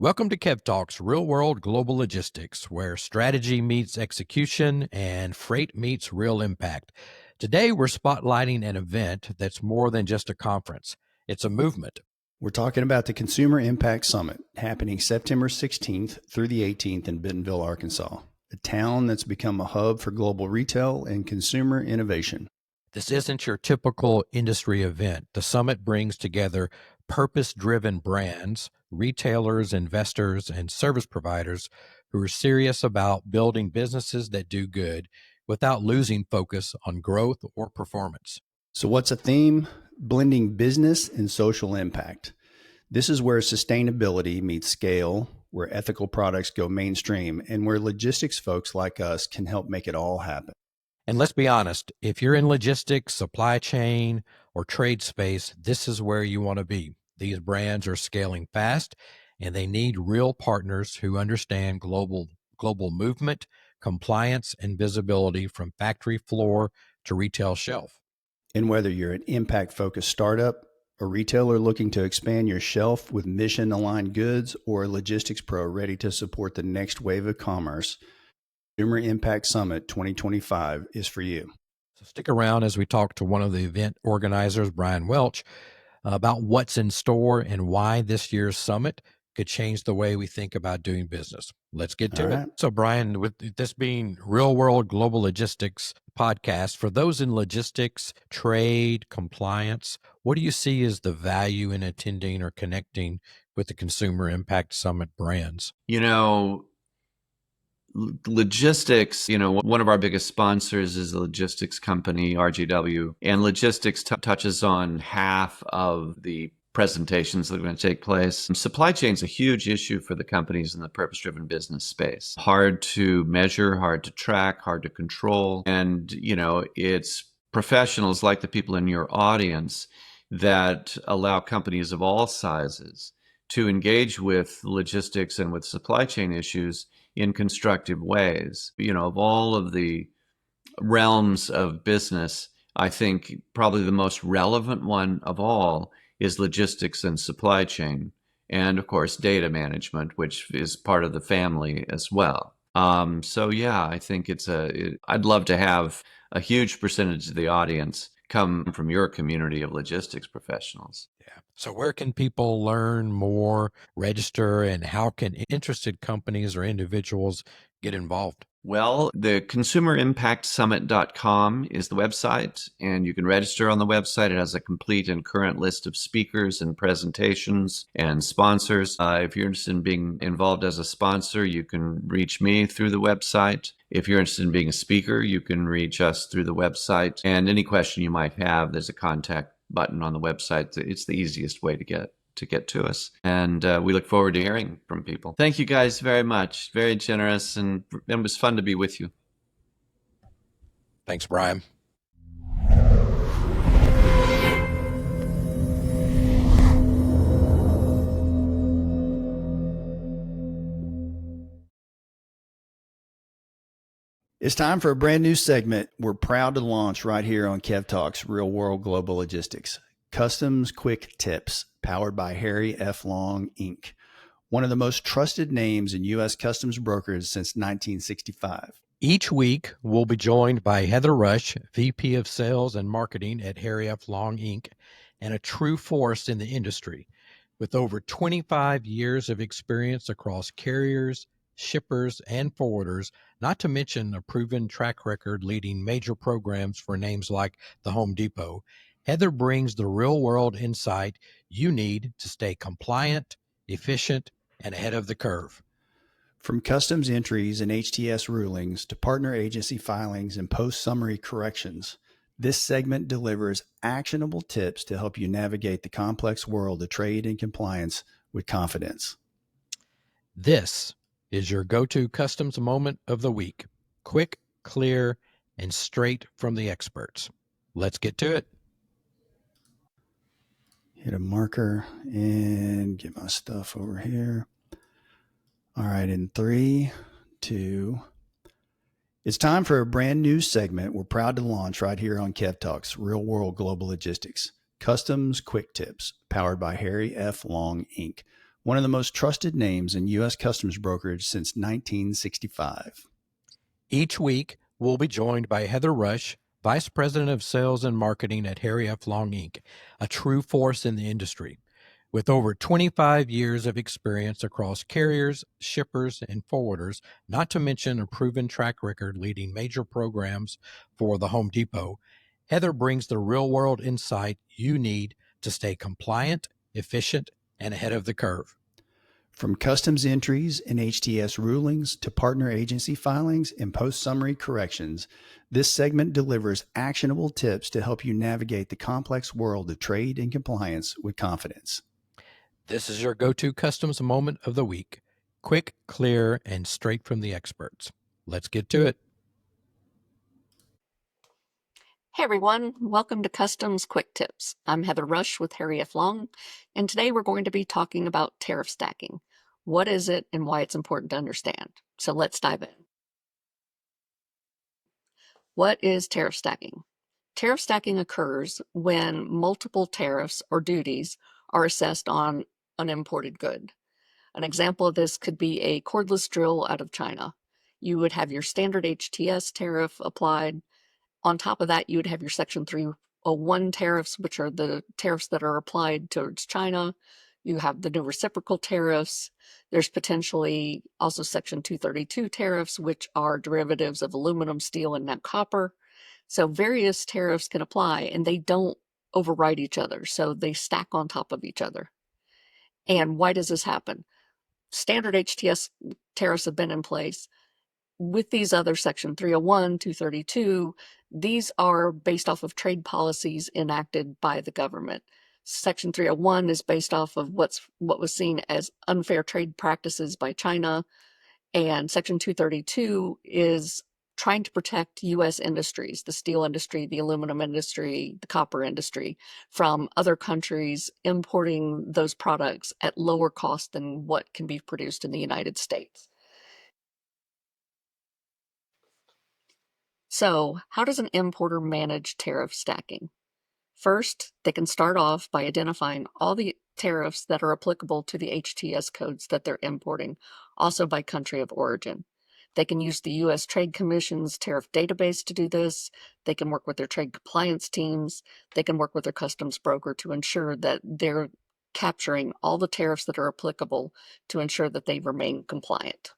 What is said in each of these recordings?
Welcome to Kev Talks, real world global logistics, where strategy meets execution and freight meets real impact. Today, we're spotlighting an event that's more than just a conference. It's a movement. We're talking about the Consumer Impact Summit happening September 16th through the 18th in Bentonville, Arkansas, a town that's become a hub for global retail and consumer innovation. This isn't your typical industry event. The summit brings together purpose-driven brands, retailers, investors, and service providers who are serious about building businesses that do good without losing focus on growth or performance. So what's a theme? Blending business and social impact. This is where sustainability meets scale, where ethical products go mainstream, and where logistics folks like us can help make it all happen. And let's be honest, if you're in logistics, supply chain, or trade space, this is where you want to be. These brands are scaling fast, and they need real partners who understand global movement, compliance, and visibility from factory floor to retail shelf. And whether you're an impact-focused startup, a retailer looking to expand your shelf with mission-aligned goods, or a logistics pro ready to support the next wave of commerce, Consumer Impact Summit 2025 is for you. So stick around as we talk to one of the event organizers, Brian Welch, about what's in store and why this year's summit could change the way we think about doing business. Let's get to it. So, Brian, with this being Real World Global Logistics podcast, for those in logistics, trade, compliance, what do you see as the value in attending or connecting with the Consumer Impact Summit brands? Logistics, one of our biggest sponsors is a logistics company, RGW, and logistics touches on half of the presentations that are going to take place. Supply chain is a huge issue for the companies in the purpose-driven business space. Hard to measure, hard to track, hard to control. And, it's professionals like the people in your audience that allow companies of all sizes to engage with logistics and with supply chain issues in constructive ways. Of all of the realms of business, I think probably the most relevant one of all is logistics and supply chain. And of course, data management, which is part of the family as well. I think I'd love to have a huge percentage of the audience come from your community of logistics professionals. Yeah. So where can people learn more, register, and how can interested companies or individuals get involved? Well, the consumerimpactsummit.com is the website, and you can register on the website. It has a complete and current list of speakers and presentations and sponsors. If you're interested in being involved as a sponsor, you can reach me through the website. If you're interested in being a speaker, you can reach us through the website. And any question you might have, there's a contact button on the website. It's the easiest way to get to us. And we look forward to hearing from people. Thank you guys very much. Very generous, and it was fun to be with you. Thanks, Brian. It's time for a brand new segment we're proud to launch right here on Kev Talks, Real World Global Logistics. Customs Quick Tips, powered by Harry F. Long, Inc., one of the most trusted names in U.S. customs brokers since 1965. Each week, we'll be joined by Heather Rush, VP of Sales and Marketing at Harry F. Long, Inc., and a true force in the industry. With over 25 years of experience across carriers, shippers, and forwarders, not to mention a proven track record leading major programs for names like the Home Depot, Heather brings the real-world insight you need to stay compliant, efficient, and ahead of the curve. From customs entries and HTS rulings to partner agency filings and post-summary corrections, this segment delivers actionable tips to help you navigate the complex world of trade and compliance with confidence. This is your go-to customs moment of the week. Quick, clear, and straight from the experts. Let's get to it. Hit a marker and get my stuff over here. All right, in 3, 2. It's time for a brand new segment we're proud to launch right here on Kev Talks, Real World Global Logistics. Customs Quick Tips, powered by Harry F. Long, Inc., one of the most trusted names in U.S. customs brokerage since 1965. Each week, we'll be joined by Heather Rush, Vice President of Sales and Marketing at Harry F. Long, Inc., a true force in the industry. With over 25 years of experience across carriers, shippers, and forwarders, not to mention a proven track record leading major programs for the Home Depot, Heather brings the real-world insight you need to stay compliant, efficient, and ahead of the curve. From customs entries and HTS rulings to partner agency filings and post-summary corrections, this segment delivers actionable tips to help you navigate the complex world of trade and compliance with confidence. This is your go-to customs moment of the week. Quick, clear, and straight from the experts. Let's get to it. Hey everyone, welcome to Customs Quick Tips. I'm Heather Rush with Harry F. Long, and today we're going to be talking about tariff stacking. What is it and why it's important to understand? So let's dive in. What is tariff stacking? Tariff stacking occurs when multiple tariffs or duties are assessed on an imported good. An example of this could be a cordless drill out of China. You would have your standard HTS tariff applied. On top of that, you would have your Section 301 tariffs, which are the tariffs that are applied towards China. You have the new reciprocal tariffs. There's potentially also Section 232 tariffs, which are derivatives of aluminum, steel, and now copper. So various tariffs can apply, and they don't override each other. So they stack on top of each other. And why does this happen? Standard HTS tariffs have been in place. With these other Section 301, 232, these are based off of trade policies enacted by the government. Section 301 is based off of what was seen as unfair trade practices by China, and Section 232 is trying to protect U.S. industries, the steel industry, the aluminum industry, the copper industry, from other countries importing those products at lower cost than what can be produced in the United States. So, how does an importer manage tariff stacking? First, they can start off by identifying all the tariffs that are applicable to the HTS codes that they're importing, also by country of origin. They can use the U.S. Trade Commission's tariff database to do this. They can work with their trade compliance teams. They can work with their customs broker to ensure that they're capturing all the tariffs that are applicable to ensure that they remain compliant.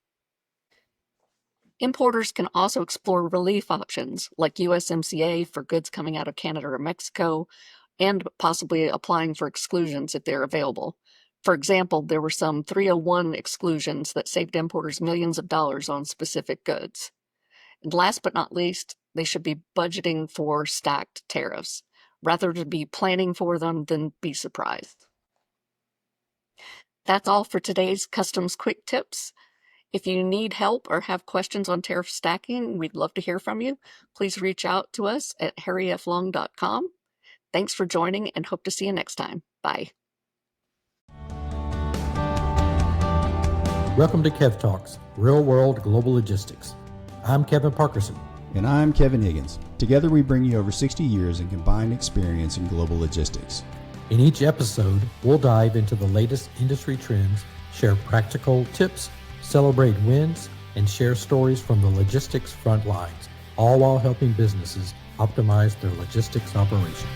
Importers can also explore relief options like USMCA for goods coming out of Canada or Mexico, and possibly applying for exclusions if they're available. For example, there were some 301 exclusions that saved importers millions of dollars on specific goods. And last but not least, they should be budgeting for stacked tariffs, rather to be planning for them than be surprised. That's all for today's Customs Quick Tips. If you need help or have questions on tariff stacking, we'd love to hear from you. Please reach out to us at harryflong.com. Thanks for joining and hope to see you next time. Bye. Welcome to Kev Talks, Real World Global Logistics. I'm Kevin Parkerson. And I'm Kevin Higgins. Together we bring you over 60 years in combined experience in global logistics. In each episode, we'll dive into the latest industry trends, share practical tips, celebrate wins, and share stories from the logistics front lines, all while helping businesses optimize their logistics operations.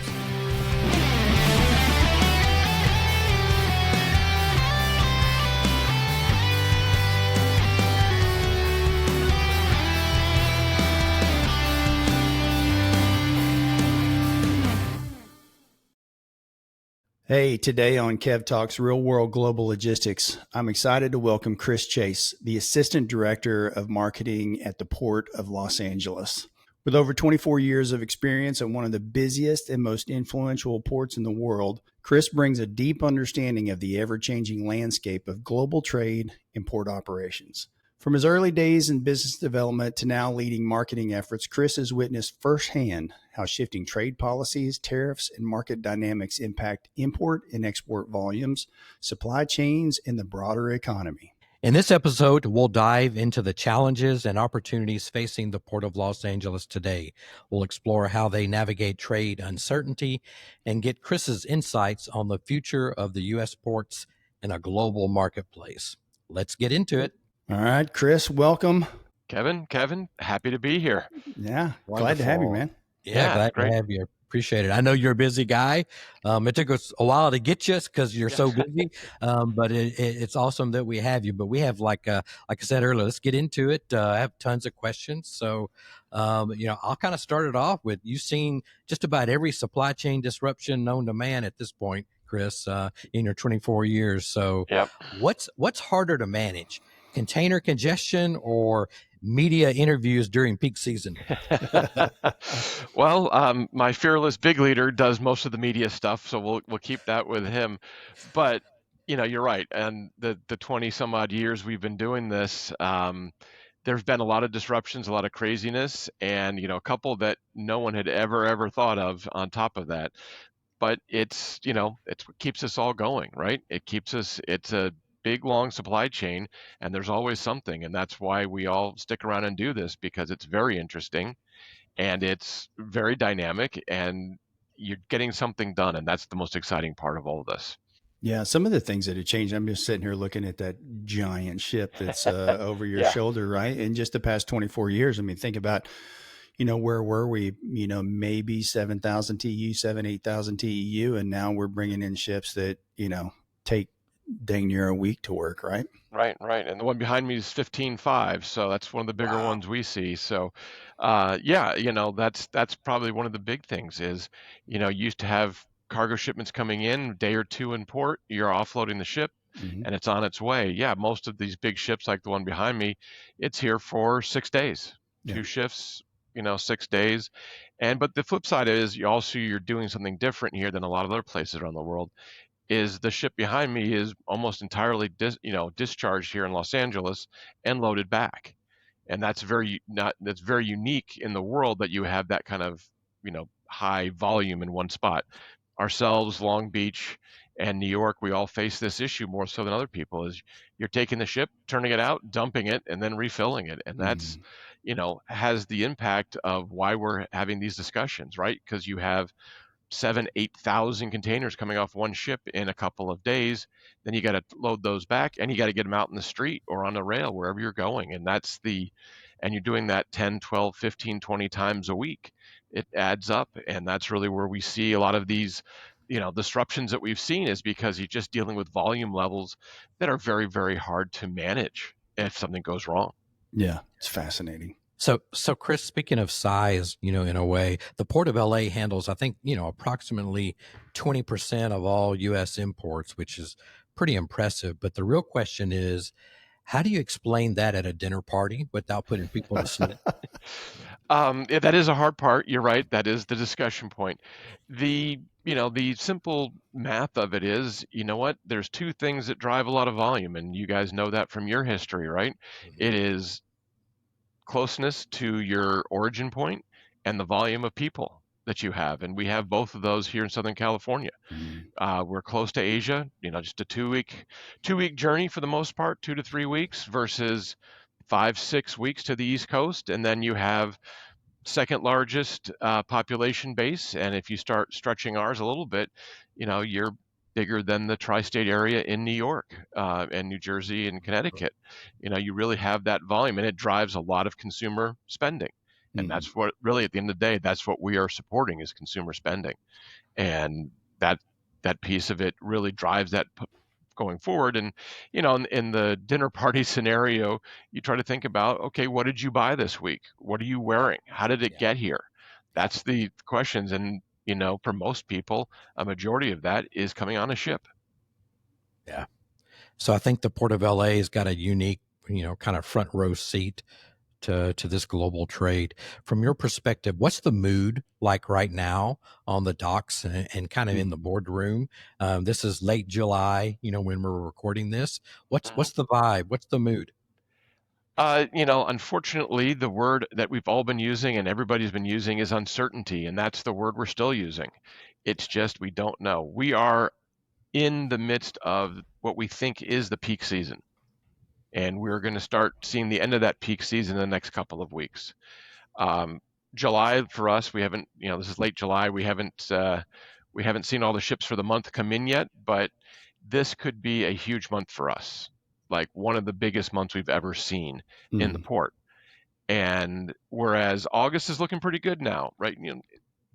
Hey, today on Kev Talks Real World Global Logistics, I'm excited to welcome Chris Chase, the Assistant Director of Marketing at the Port of Los Angeles. With over 24 years of experience at one of the busiest and most influential ports in the world, Chris brings a deep understanding of the ever-changing landscape of global trade and port operations. From his early days in business development to now leading marketing efforts, Chris has witnessed firsthand how shifting trade policies, tariffs, and market dynamics impact import and export volumes, supply chains, and the broader economy. In this episode, we'll dive into the challenges and opportunities facing the Port of Los Angeles today. We'll explore how they navigate trade uncertainty and get Chris's insights on the future of the U.S. ports in a global marketplace. Let's get into it. All right, Chris, welcome. Kevin, happy to be here. Yeah, glad to have you, man. Yeah, glad great. to have you. Appreciate it. I know you're a busy guy. It took us a while to get you because you're so busy, but it's awesome that we have you. But we have, like I said earlier, let's get into it. I have tons of questions. So, I'll kind of start it off with, you've seen just about every supply chain disruption known to man at this point, Chris, in your 24 years. So Yep. what's harder to manage, container congestion or media interviews during peak season? Well, my fearless big leader does most of the media stuff, so we'll keep that with him. But you're right. And the 20 some odd years we've been doing this, there's been a lot of disruptions, a lot of craziness, and a couple that no one had ever thought of on top of that. But it's what keeps us all going, right? It's a big long supply chain, and there's always something, and that's why we all stick around and do this, because it's very interesting and it's very dynamic, and you're getting something done, and that's the most exciting part of all of this. Yeah, some of the things that have changed. I'm just sitting here looking at that giant ship that's over your shoulder, right? In just the past 24 years, I mean, think about, where were we? Maybe 7,000 TEU, 8,000 TEU, and now we're bringing in ships that take dang near a week to work, right? Right. And the one behind me is 15.5, so that's one of the bigger ones we see. So, that's probably one of the big things is, you used to have cargo shipments coming in a day or two in port, you're offloading the ship and it's on its way. Yeah, most of these big ships like the one behind me, it's here for 6 days, two shifts, 6 days. But the flip side is you're doing something different here than a lot of other places around the world. Is the ship behind me is almost entirely discharged here in Los Angeles and loaded back, and that's very unique in the world, that you have that kind of high volume in one spot. Ourselves, Long Beach, and New York, we all face this issue more so than other people. Is you're taking the ship, turning it out, dumping it, and then refilling it, and that's has the impact of why we're having these discussions, right? Because you have 8,000 containers coming off one ship in a couple of days. Then you got to load those back, and you got to get them out in the street or on the rail, wherever you're going. And and you're doing that 10, 12, 15, 20 times a week. It adds up. And that's really where we see a lot of these, disruptions that we've seen, is because you're just dealing with volume levels that are very, very hard to manage if something goes wrong. Yeah, it's fascinating. So Chris, speaking of size, in a way, the Port of LA handles, I think, approximately 20% of all U.S. imports, which is pretty impressive. But the real question is, how do you explain that at a dinner party without putting people to sleep? That is a hard part. You're right. That is the discussion point. The simple math of it is, what? There's two things that drive a lot of volume, and you guys know that from your history, right? It is closeness to your origin point and the volume of people that you have. And we have both of those here in Southern California. We're close to Asia, just a two-week journey for the most part, 2 to 3 weeks, versus 5-6 weeks to the East Coast. And then you have second largest population base. And if you start stretching ours a little bit, you're bigger than the tri-state area in New York and New Jersey and Connecticut. You really have that volume, and it drives a lot of consumer spending. And that's what really, at the end of the day, that's what we are supporting, is consumer spending. And that piece of it really drives that going forward. And, in the dinner party scenario, you try to think about, okay, what did you buy this week? What are you wearing? How did it get here? That's the questions. And, for most people, a majority of that is coming on a ship. Yeah. So I think the Port of LA has got a unique, kind of front row seat to this global trade. From your perspective, what's the mood like right now on the docks and kind of in the boardroom? This is late July, when we're recording this. What's the vibe? What's the mood? Unfortunately, the word that we've all been using and everybody's been using is uncertainty, and that's the word we're still using. It's just, we don't know. We are in the midst of what we think is the peak season, and we're going to start seeing the end of that peak season in the next couple of weeks. July for us, we haven't, this is late July. We haven't seen all the ships for the month come in yet, but this could be a huge month for us, like one of the biggest months we've ever seen in the port. And whereas August is looking pretty good now, right?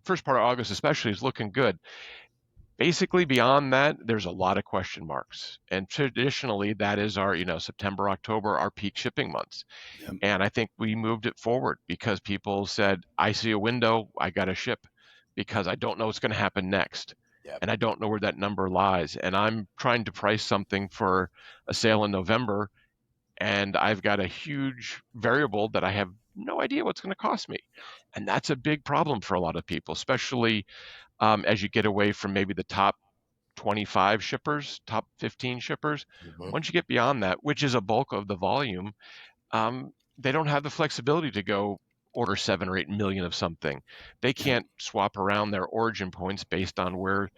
First part of August especially is looking good. Basically, beyond that, there's a lot of question marks. And traditionally, that is our, September, October, our peak shipping months. Yep. And I think we moved it forward because people said, I see a window, I got to ship because I don't know what's going to happen next. Yep. And I don't know where that number lies. And I'm trying to price something for a sale in November, and I've got a huge variable that I have no idea what's going to cost me. And that's a big problem for a lot of people, especially as you get away from maybe the top 25 shippers, top 15 shippers. Once you get beyond that, which is a bulk of the volume, they don't have the flexibility to go order 7 or 8 million of something. They can't swap around their origin points based on where,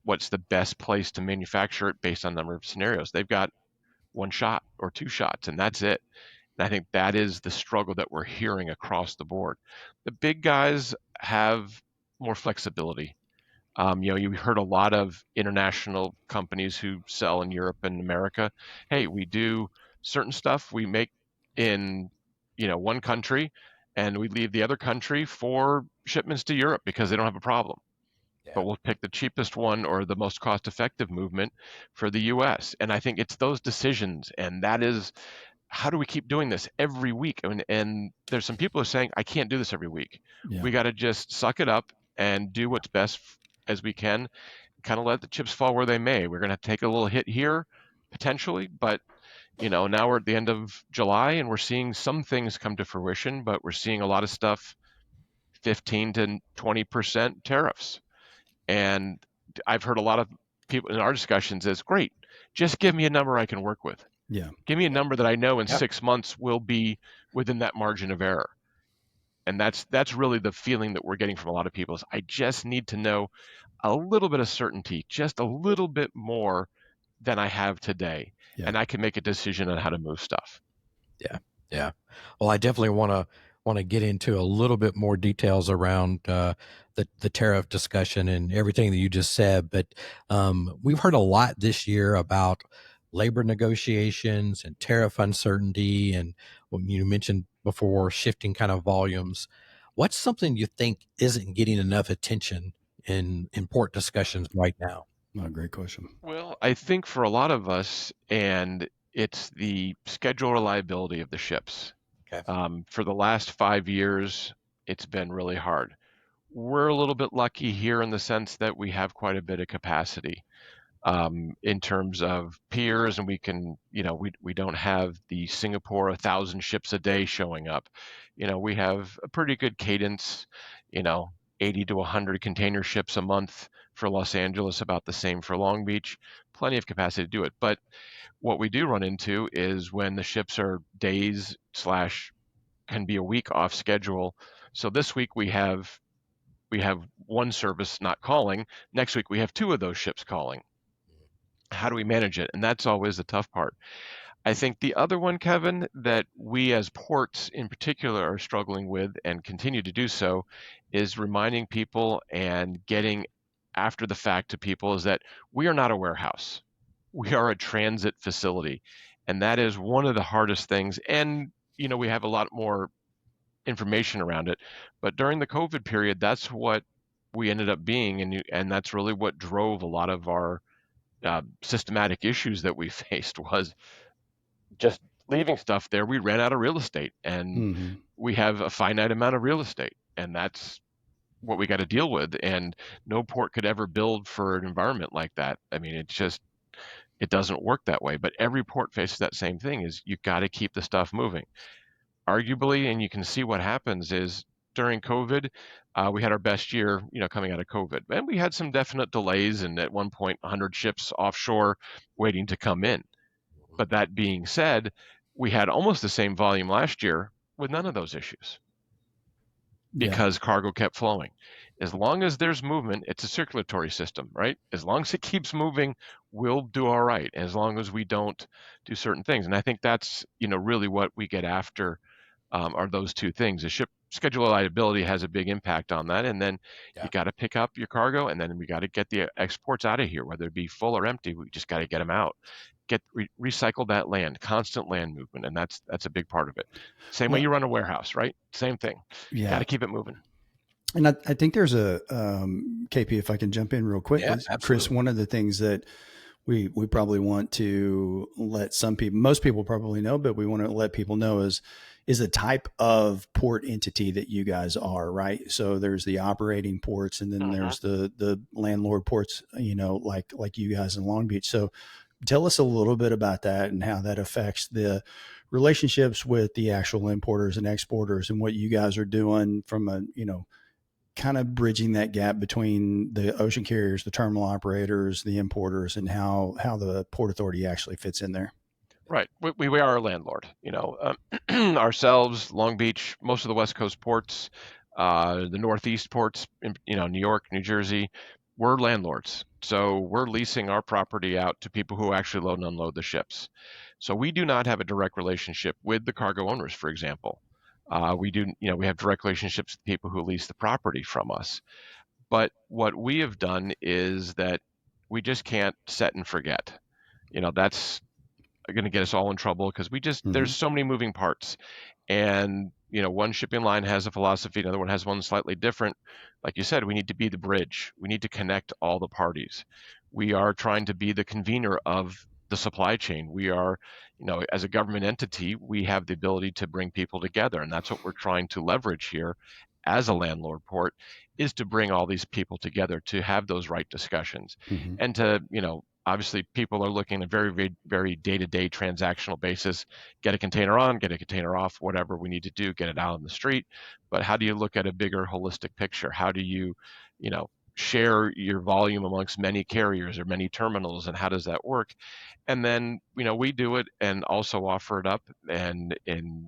what's the best place to manufacture it based on number of scenarios. They've got one shot or two shots, and that's it. And I think that is the struggle that we're hearing across the board. The big guys have more flexibility. You heard a lot of international companies who sell in Europe and America. Hey, we do certain stuff we make in, one country, and we leave the other country for shipments to Europe because they don't have a problem. But we'll pick the cheapest one or the most cost-effective movement for the U.S. And I think it's those decisions, and that is, how do we keep doing this every week? And there's some people who are saying, I can't do this every week. Yeah. We got to just suck it up and do what's best as we can, kind of let the chips fall where they may. We're going to take a little hit here, potentially, but now we're at the end of July and we're seeing some things come to fruition, but we're seeing a lot of stuff 15 to 20% tariffs. And I've heard a lot of people in our discussions is, great, just give me a number I can work with. Yeah. Give me a number that I know in 6 months will be within that margin of error. And that's really the feeling that we're getting from a lot of people is, I just need to know a little bit of certainty, just a little bit more than I have today. Yeah. And I can make a decision on how to move stuff. Yeah. Well, I definitely want to get into a little bit more details around the tariff discussion and everything that you just said. But we've heard a lot this year about labor negotiations and tariff uncertainty, and when you mentioned before, shifting kind of volumes. What's something you think isn't getting enough attention in port discussions right now? Oh, great question. Well, I think for a lot of us, and it's the schedule reliability of the ships. Okay. For the last 5 years, it's been really hard. We're a little bit lucky here in the sense that we have quite a bit of capacity in terms of piers, and we can, we don't have the Singapore 1,000 ships a day showing up. We have a pretty good cadence, 80 to 100 container ships a month for Los Angeles, about the same for Long Beach, plenty of capacity to do it. But what we do run into is when the ships are days / can be a week off schedule. So this week we have one service not calling. Next week we have 2 of those ships calling. How do we manage it? And that's always the tough part. I think the other one, Kevin, that we as ports in particular are struggling with and continue to do so is reminding people and getting after the fact to people is that we are not a warehouse. We are a transit facility. And that is one of the hardest things. And, we have a lot more information around it. But during the COVID period, that's what we ended up being. And that's really what drove a lot of our systematic issues that we faced was just leaving stuff there. We ran out of real estate, and we have a finite amount of real estate, and that's what we got to deal with. And no port could ever build for an environment like that. I mean, it doesn't work that way. But every port faces that same thing: is you got to keep the stuff moving. Arguably, and you can see what happens is during COVID, we had our best year, coming out of COVID, and we had some definite delays, and at one point, 100 ships offshore waiting to come in. But that being said, we had almost the same volume last year with none of those issues because cargo kept flowing. As long as there's movement, it's a circulatory system, right? As long as it keeps moving, we'll do all right. As long as we don't do certain things. And I think that's, really what we get after are those two things. The ship schedule reliability has a big impact on that. And then you got to pick up your cargo, and then we got to get the exports out of here, whether it be full or empty. We just got to get them out. Recycle that land, constant land movement, and that's a big part of it. Same way you run a warehouse, right? Same thing. Yeah. Got to keep it moving. And I think there's a KP, if I can jump in real quick, Chris. One of the things that we probably want to let most people probably know, but we want to let people know is the type of port entity that you guys are, right? So there's the operating ports, and then there's the landlord ports, like you guys in Long Beach. So tell us a little bit about that and how that affects the relationships with the actual importers and exporters, and what you guys are doing from a, kind of bridging that gap between the ocean carriers, the terminal operators, the importers, and how the Port Authority actually fits in there. Right. We are a landlord, ourselves, Long Beach, most of the West Coast ports, the Northeast ports, New York, New Jersey, we're landlords. So we're leasing our property out to people who actually load and unload the ships. So we do not have a direct relationship with the cargo owners, for example. We have direct relationships with people who lease the property from us. But what we have done is that we just can't set and forget. That's going to get us all in trouble, because there's so many moving parts. And, one shipping line has a philosophy, another one has one slightly different. Like you said, we need to be the bridge. We need to connect all the parties. We are trying to be the convener of the supply chain. We are, as a government entity, we have the ability to bring people together. And that's what we're trying to leverage here as a landlord port, is to bring all these people together to have those right discussions. And to, obviously people are looking at a very, very, very day-to-day transactional basis, get a container on, get a container off, whatever we need to do, get it out on the street. But how do you look at a bigger holistic picture? How do you, share your volume amongst many carriers or many terminals, and how does that work? And then, we do it and also offer it up. And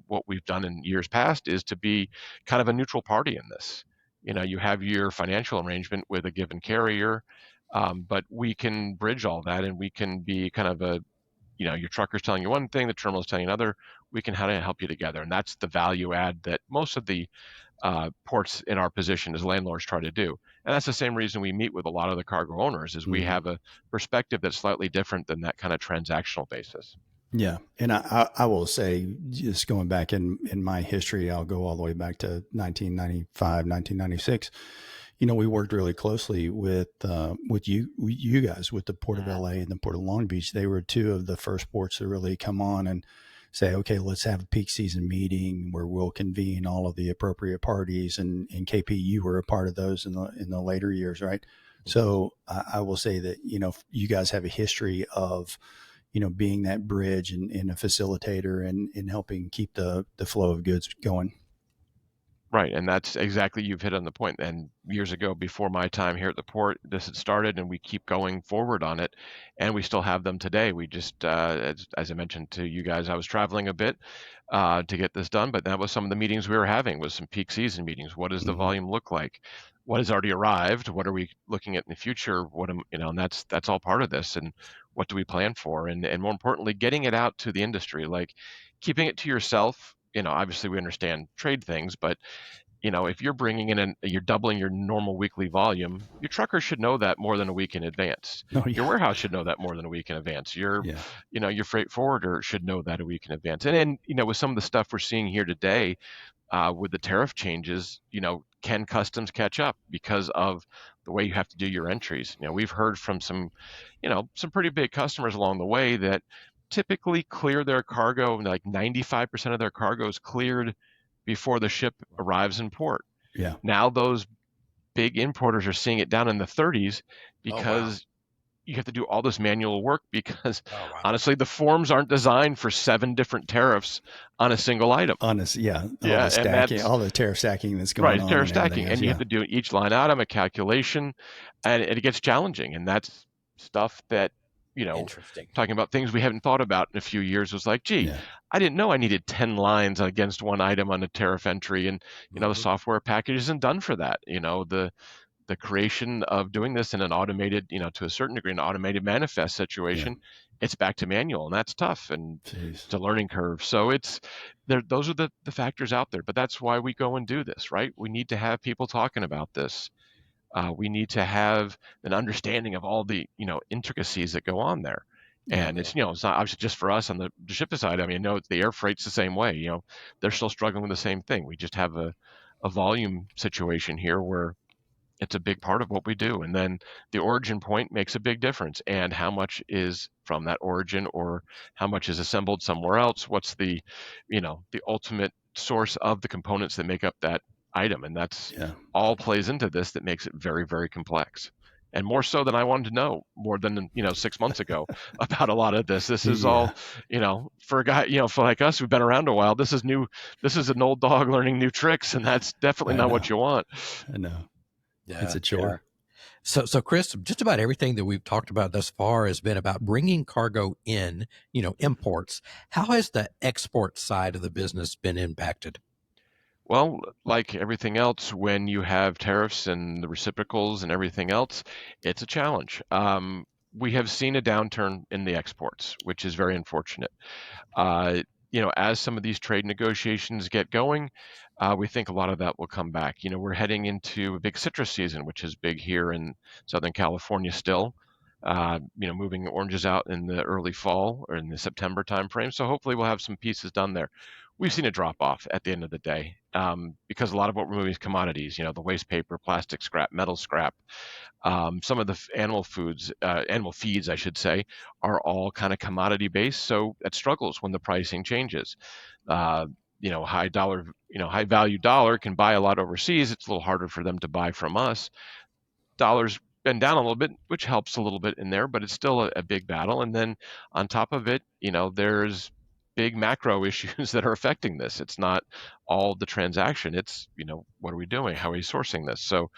what we've done in years past is to be kind of a neutral party in this. You have your financial arrangement with a given carrier, but we can bridge all that, and we can be kind of your trucker's telling you one thing, the terminal's telling you another. We can help you together. And that's the value add that most of the ports in our position as landlords try to do. And that's the same reason we meet with a lot of the cargo owners, is we have a perspective that's slightly different than that kind of transactional basis. Yeah. And I will say, just going back in my history, I'll go all the way back to 1995, 1996. We worked really closely with you guys, with the Port of LA and the Port of Long Beach. They were two of the first ports to really come on and say, okay, let's have a peak season meeting where we'll convene all of the appropriate parties. And KP, you were a part of those in the later years, right? So I will say that, you guys have a history of, being that bridge and a facilitator and helping keep the flow of goods going. Right, and that's exactly, you've hit on the point. And years ago, before my time here at the port, this had started, and we keep going forward on it, and we still have them today. We just, as I mentioned to you guys, I was traveling a bit to get this done, but that was some of the meetings we were having, was some peak season meetings. What does the volume look like? What has already arrived? What are we looking at in the future? And that's all part of this. And what do we plan for? And more importantly, getting it out to the industry, like keeping it to yourself. Obviously we understand trade things, but if you're bringing in you're doubling your normal weekly volume, your trucker should know that more than a week in advance. Oh, yeah. Your warehouse should know that more than a week in advance. Your freight forwarder should know that a week in advance. And with some of the stuff we're seeing here today, with the tariff changes, can customs catch up because of the way you have to do your entries? We've heard from some pretty big customers along the way that typically clear their cargo, like 95% of their cargo is cleared before the ship arrives in port. Yeah. Now those big importers are seeing it down in the 30s because you have to do all this manual work, because honestly, the forms aren't designed for 7 different tariffs on a single item. All the stacking, all the tariff stacking that's going on. Right, tariff stacking. And you have to do each line item, a calculation, and it gets challenging. And that's stuff that, talking about things we haven't thought about in a few years, was like, I didn't know I needed 10 lines against one item on a tariff entry. And, the software package isn't done for that. The the creation of doing this in an automated, to a certain degree, an automated manifest situation, it's back to manual, and that's tough, and it's a learning curve. So it's there. Those are the factors out there, but that's why we go and do this, right? We need to have people talking about this. We need to have an understanding of all the intricacies that go on there. And it's it's not obviously just for us on the ship side. I mean, no, the air freight's the same way. They're still struggling with the same thing. We just have a volume situation here where it's a big part of what we do. And then the origin point makes a big difference. And how much is from that origin, or how much is assembled somewhere else? What's the ultimate source of the components that make up that item? And that's all plays into this, that makes it very, very complex. And more so than I wanted to know more than 6 months ago about a lot of this. This is all, for a guy, for like us who've been around a while, this is new. This is an old dog learning new tricks, and that's definitely not what you want. I know. Yeah, it's a chore. So Chris, just about everything that we've talked about thus far has been about bringing cargo in, imports. How has the export side of the business been impacted? Well, like everything else, when you have tariffs and the reciprocals and everything else, it's a challenge. We have seen a downturn in the exports, which is very unfortunate. As some of these trade negotiations get going, we think a lot of that will come back. We're heading into a big citrus season, which is big here in Southern California still. Moving oranges out in the early fall or in the September timeframe. So hopefully we'll have some pieces done there. We've seen a drop off at the end of the day, because a lot of what we're moving is commodities, the waste paper, plastic scrap, metal scrap. Some of the animal feeds, I should say, are all kind of commodity based. So it struggles when the pricing changes. High value dollar can buy a lot overseas. It's a little harder for them to buy from us. Dollar's been down a little bit, which helps a little bit in there, but it's still a big battle. And then on top of it, there's big macro issues that are affecting this. It's not all the transaction. It's, what are we doing? How are we sourcing this? So,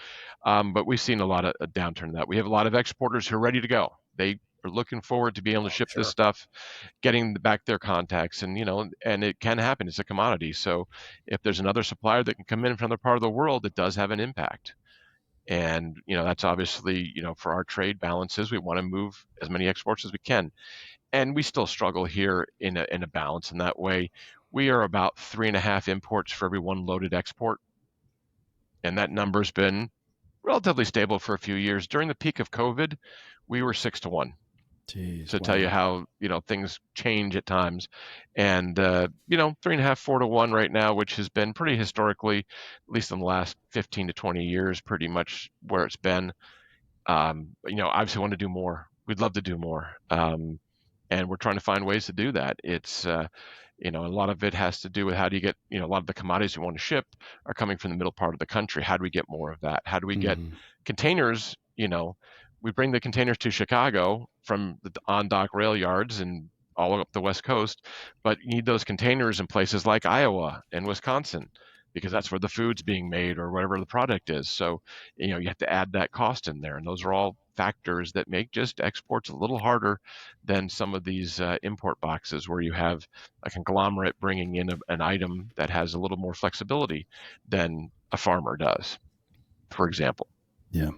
but we've seen a lot of a downturn in that. We have a lot of exporters who are ready to go. They are looking forward to being able to ship this stuff, getting back their contacts, and and it can happen. It's a commodity. So if there's another supplier that can come in from another part of the world, it does have an impact. And that's obviously, for our trade balances, we want to move as many exports as we can. And we still struggle here in a balance in that way. We are about 3.5 imports for every one loaded export. And that number's been relatively stable for a few years. During the peak of COVID, we were 6-1. Jeez, to tell you how things change at times. And 3.5, 4-1 right now, which has been pretty historically, at least in the last 15 to 20 years, pretty much where it's been. Obviously want to do more. We'd love to do more, and we're trying to find ways to do that. It's a lot of it has to do with how do you get, a lot of the commodities we want to ship are coming from the middle part of the country. How do we get more of that? How do we get containers? We bring the containers to Chicago from the on-dock rail yards and all up the West Coast, but you need those containers in places like Iowa and Wisconsin, because that's where the food's being made or whatever the product is. So, you have to add that cost in there. And those are all factors that make just exports a little harder than some of these import boxes where you have a conglomerate bringing in an item that has a little more flexibility than a farmer does, for example. Yeah.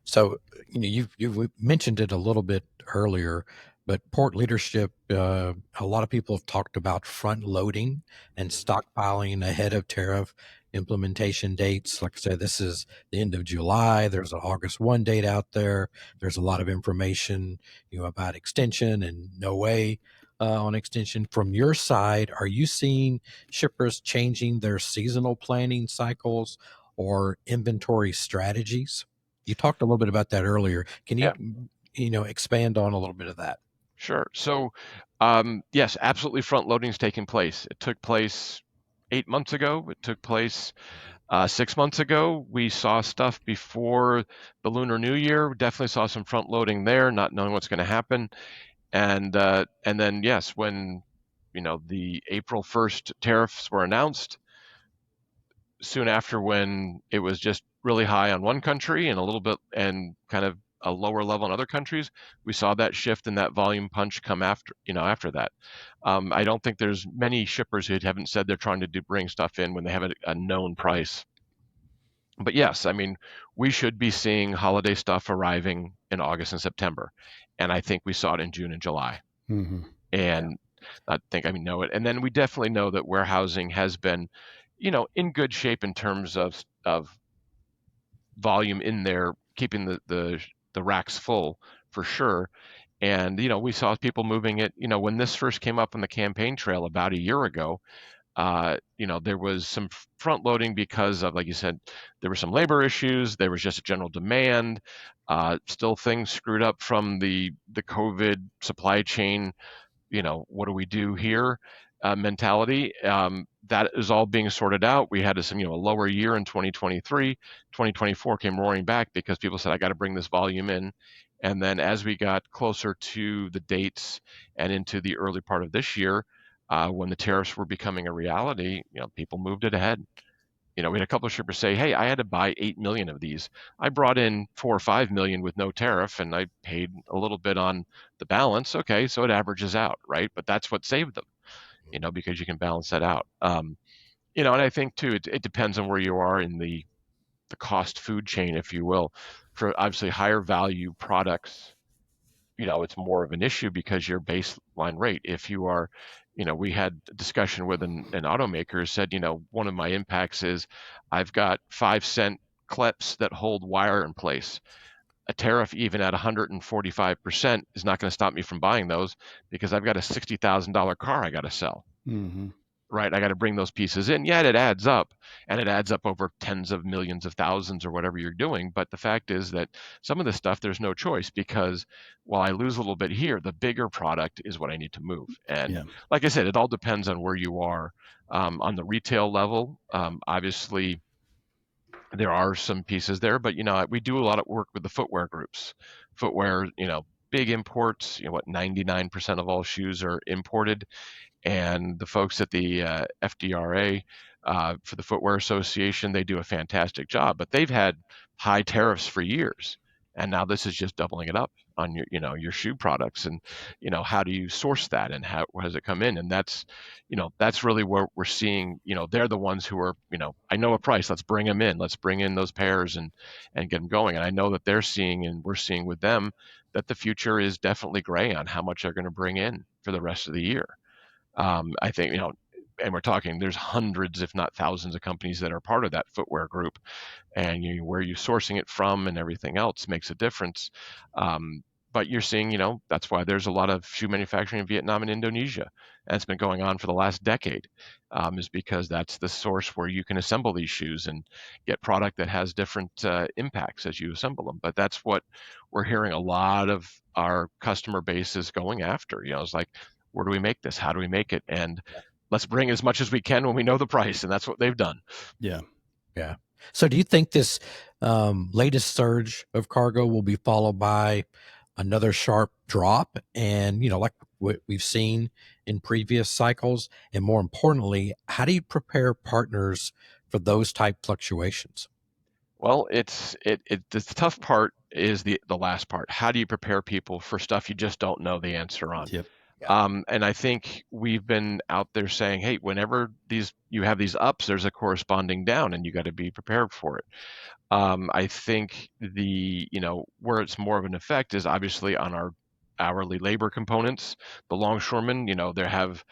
So, you've mentioned it a little bit earlier, but port leadership, a lot of people have talked about front loading and stockpiling ahead of tariff implementation dates. Like I said, this is the end of July. There's an August 1 date out there. There's a lot of information, about extension and no way on extension. From your side, are you seeing shippers changing their seasonal planning cycles or inventory strategies? You talked a little bit about that earlier. Can you, expand on a little bit of that? Sure. So, yes, absolutely, front loading is taking place. It took place 8 months ago. It took place 6 months ago. We saw stuff before the Lunar New Year. Definitely saw some front loading there, not knowing what's going to happen. And then, yes, when the April 1st tariffs were announced, soon after, when it was just really high on one country and a little bit and kind of a lower level in other countries, we saw that shift and that volume punch come after that. I don't think there's many shippers who haven't said they're trying to bring stuff in when they have a known price. But yes, I mean, we should be seeing holiday stuff arriving in August and September. And I think we saw it in June and July. Mm-hmm. And I think, I mean, know it. And then we definitely know that warehousing has been, in good shape in terms of volume in there, keeping the racks full for sure. And, we saw people moving it, when this first came up on the campaign trail about a year ago. There was some front loading because of, like you said, there were some labor issues. There was just a general demand. Still things screwed up from the COVID supply chain. What do we do here? Mentality. That is all being sorted out. We had a lower year in 2023. 2024 came roaring back because people said, I got to bring this volume in. And then as we got closer to the dates and into the early part of this year, when the tariffs were becoming a reality, people moved it ahead. We had a couple of shippers say, "Hey, I had to buy 8 million of these. I brought in 4 or 5 million with no tariff, and I paid a little bit on the balance." Okay, so it averages out, right? But that's what saved them, because you can balance that out. And I think too, it depends on where you are in the cost food chain, if you will. For obviously higher value products, it's more of an issue because your baseline rate. If you are, we had a discussion with an automaker who said, one of my impacts is I've got 5-cent clips that hold wire in place. A tariff even at 145% is not going to stop me from buying those because I've got a $60,000 car I got to sell. Mm-hmm. Right, I got to bring those pieces in. Yeah, it adds up, and it adds up over tens of millions of thousands or whatever you're doing. But the fact is that some of this stuff, there's no choice because while I lose a little bit here, the bigger product is what I need to move. And Yeah. like I said, it all depends on where you are on the retail level. Obviously, there are some pieces there, but we do a lot of work with the footwear groups. Footwear, big imports. 99% of all shoes are imported, and the folks at the FDRA for the Footwear Association, they do a fantastic job. But they've had high tariffs for years, and now this is just doubling it up on your shoe products. And how do you source that, and how does it come in? And that's really where we're seeing. They're the ones who are I know a price. Let's bring them in. Let's bring in those pairs and get them going. And I know that they're seeing, and we're seeing with them, that the future is definitely gray on how much they're going to bring in for the rest of the year. I think, and we're talking, there's hundreds, if not thousands of companies that are part of that footwear group, and where you're sourcing it from and everything else makes a difference. But you're seeing, that's why there's a lot of shoe manufacturing in Vietnam and Indonesia. And it's been going on for the last decade, is because that's the source where you can assemble these shoes and get product that has different impacts as you assemble them. But that's what we're hearing a lot of our customer base is going after. It's like, where do we make this? How do we make it? And let's bring as much as we can when we know the price. And that's what they've done. Yeah. Yeah. So do you think this latest surge of cargo will be followed by another sharp drop? And, like what we've seen in previous cycles? And more importantly, how do you prepare partners for those type fluctuations? Well, the tough part is the last part. How do you prepare people for stuff you just don't know the answer on? Yep. And I think we've been out there saying, hey, whenever you have these ups, there's a corresponding down, and you got to be prepared for it. I think where it's more of an effect is obviously on our hourly labor components. The longshoremen, they have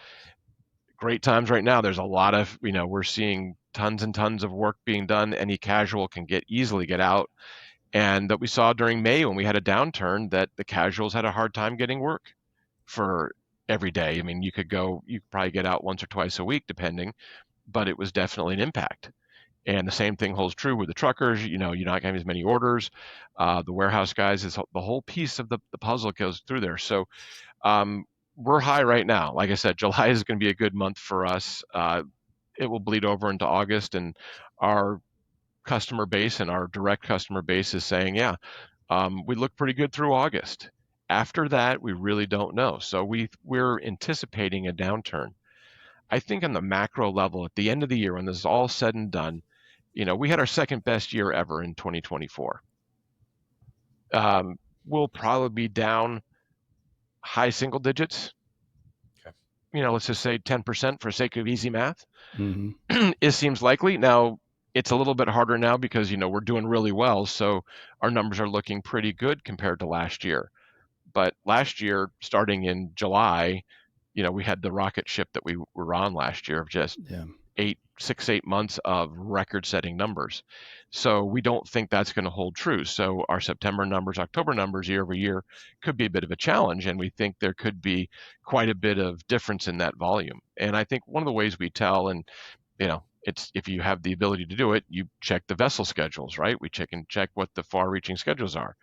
great times right now. There's a lot of, we're seeing tons and tons of work being done. Any casual can easily get out. And that we saw during May when we had a downturn, that the casuals had a hard time getting work for every day. I mean, you could probably get out once or twice a week, depending, but it was definitely an impact. And the same thing holds true with the truckers. You're not getting as many orders. The warehouse guys, is the whole piece of the puzzle goes through there. So we're high right now. Like I said, July is going to be a good month for us. It will bleed over into August, and our customer base and our direct customer base is saying, yeah, we look pretty good through August. After that, we really don't know. So we're anticipating a downturn. I think on the macro level, at the end of the year, when this is all said and done, we had our second best year ever in 2024. We'll probably be down high single digits. Okay. Let's just say 10% for sake of easy math. Mm-hmm. It seems likely. Now, It's a little bit harder now because, we're doing really well. So our numbers are looking pretty good compared to last year. But last year, starting in July, we had the rocket ship that we were on last year of just Yeah. 8 months of record-setting numbers. So we don't think that's going to hold true. So our September numbers, October numbers year over year could be a bit of a challenge, and we think there could be quite a bit of difference in that volume. And I think one of the ways we tell, and it's if you have the ability to do it, you check the vessel schedules, right? We check what the far-reaching schedules are.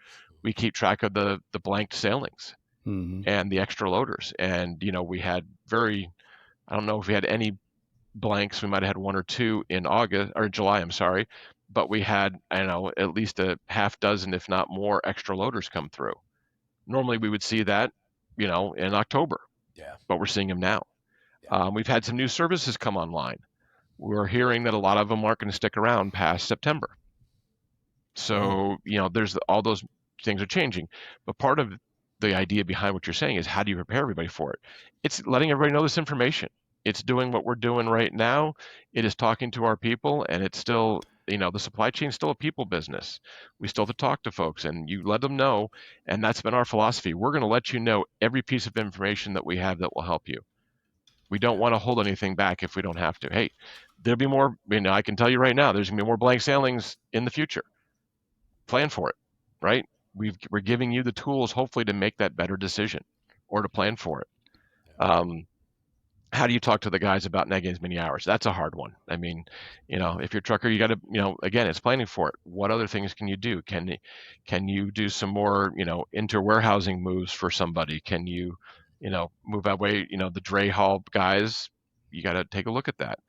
We keep track of the blanked sailings and the extra loaders. And we had I don't know if we had any blanks. We might have had one or two in August or July, I'm sorry, but we had, I don't know, at least a half dozen, if not more, extra loaders come through. Normally we would see that, in October, but we're seeing them now. We've had some new services come online. We're hearing that a lot of them aren't going to stick around past September. So, there's all those things are changing. But part of the idea behind what you're saying is, how do you prepare everybody for it? It's letting everybody know this information. It's doing what we're doing right now. It is talking to our people, and it's still, the supply chain is still a people business. We still have to talk to folks, and you let them know. And that's been our philosophy. We're going to let you know every piece of information that we have that will help you. We don't want to hold anything back if we don't have to. Hey, there'll be more. I can tell you right now, there's going to be more blank sailings in the future. Plan for it, right? We're giving you the tools, hopefully, to make that better decision or to plan for it. How do you talk to the guys about not getting as many hours? That's a hard one. I mean, if you're a trucker, you got to, again, it's planning for it. What other things can you do? Can you do some more, inter-warehousing moves for somebody? Can you, move away, the dray haul guys? You got to take a look at that.